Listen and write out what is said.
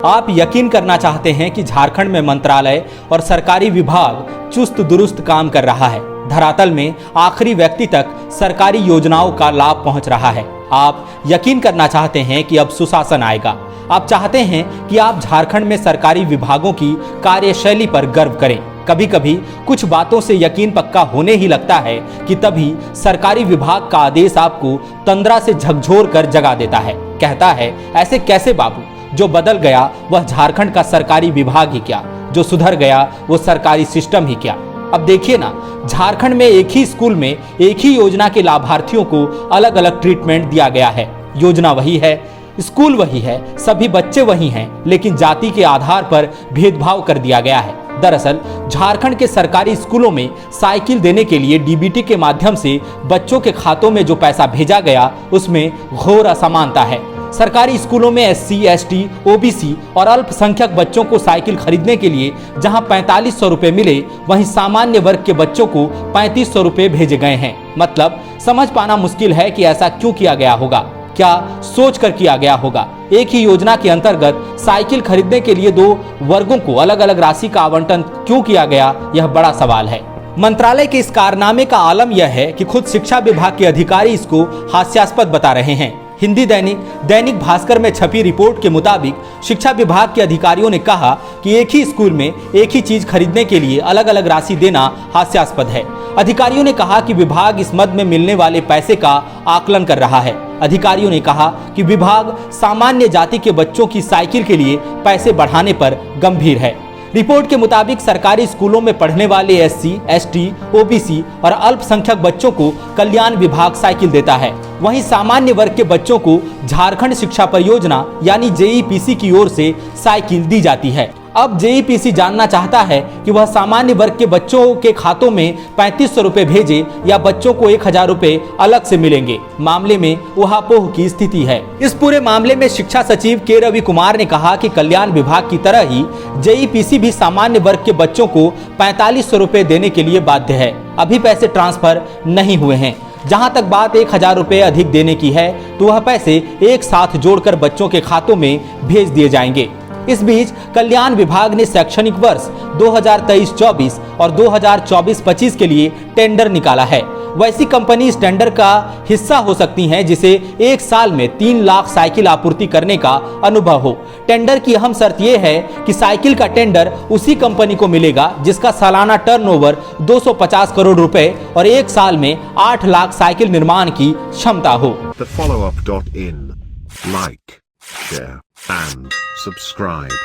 आप यकीन करना चाहते हैं कि झारखंड में मंत्रालय और सरकारी विभाग चुस्त दुरुस्त काम कर रहा है। धरातल में आखिरी व्यक्ति तक सरकारी योजनाओं का लाभ पहुंच रहा है। आप यकीन करना चाहते हैं कि अब सुशासन आएगा। आप चाहते हैं कि आप झारखंड में सरकारी विभागों की कार्यशैली पर गर्व करें। कभी कभी कुछ बातों से यकीन पक्का होने ही लगता है कि तभी सरकारी विभाग का आदेश आपको तंद्रा से झकझोर कर जगा देता है। कहता है, ऐसे कैसे बाबू? जो बदल गया वह झारखंड का सरकारी विभाग ही क्या, जो सुधर गया वो सरकारी सिस्टम ही क्या। अब देखिए ना, झारखंड में एक ही स्कूल में एक ही योजना के लाभार्थियों को अलग अलग ट्रीटमेंट दिया गया है। योजना वही है, स्कूल वही है, सभी बच्चे वही हैं, लेकिन जाति के आधार पर भेदभाव कर दिया गया है। दरअसल झारखंड के सरकारी स्कूलों में साइकिल देने के लिए डीबीटी के माध्यम से बच्चों के खातों में जो पैसा भेजा गया उसमें घोर असमानता है। सरकारी स्कूलों में एससी, एसटी, ओबीसी और अल्पसंख्यक बच्चों को साइकिल खरीदने के लिए जहां 4500 रुपए मिले, वहीं सामान्य वर्ग के बच्चों को 3500 रुपए भेजे गए हैं। मतलब समझ पाना मुश्किल है कि ऐसा क्यों किया गया होगा, क्या सोच कर किया गया होगा। एक ही योजना के अंतर्गत साइकिल खरीदने के लिए दो वर्गों को अलग अलग राशि का आवंटन क्यों किया गया, यह बड़ा सवाल है। मंत्रालय के इस कारनामे का आलम यह है कि खुद शिक्षा विभाग के अधिकारी इसको हास्यास्पद बता रहे हैं। हिंदी दैनिक भास्कर में छपी रिपोर्ट के मुताबिक शिक्षा विभाग के अधिकारियों ने कहा कि एक ही स्कूल में एक ही चीज खरीदने के लिए अलग अलग राशि देना हास्यास्पद है। अधिकारियों ने कहा कि विभाग इस मद में मिलने वाले पैसे का आकलन कर रहा है। अधिकारियों ने कहा कि विभाग सामान्य जाति के बच्चों की साइकिल के लिए पैसे बढ़ाने पर गंभीर है। रिपोर्ट के मुताबिक सरकारी स्कूलों में पढ़ने वाले एससी, एसटी, ओबीसी और अल्पसंख्यक बच्चों को कल्याण विभाग साइकिल देता है। वहीं सामान्य वर्ग के बच्चों को झारखंड शिक्षा परियोजना यानी जेईपीसी की ओर से साइकिल दी जाती है। अब जेईपीसी जानना चाहता है कि वह सामान्य वर्ग के बच्चों के खातों में 3500 रुपए भेजे या बच्चों को 1000 रुपए अलग से मिलेंगे। मामले में उहापोह की स्थिति है। इस पूरे मामले में शिक्षा सचिव के रवि कुमार ने कहा कि कल्याण विभाग की तरह ही जेईपीसी भी सामान्य वर्ग के बच्चों को 4500 रुपए देने के लिए बाध्य है। अभी पैसे ट्रांसफर नहीं हुए हैं। जहां तक बात 1000 रुपए अधिक देने की है तो वह पैसे एक साथ जोड़कर बच्चों के खातों में भेज दिए जाएंगे। इस बीच कल्याण विभाग ने शैक्षणिक वर्ष 2023-24 और 2024-25 के लिए टेंडर निकाला है। वैसी कंपनी इस टेंडर का हिस्सा हो सकती हैं जिसे एक साल में 3 लाख साइकिल आपूर्ति करने का अनुभव हो। टेंडर की अहम शर्त यह है कि साइकिल का टेंडर उसी कंपनी को मिलेगा जिसका सालाना टर्नओवर 250 करोड़ रुपए और एक साल में 8 लाख साइकिल निर्माण की क्षमता हो। The followup.in. Like, share, and subscribe.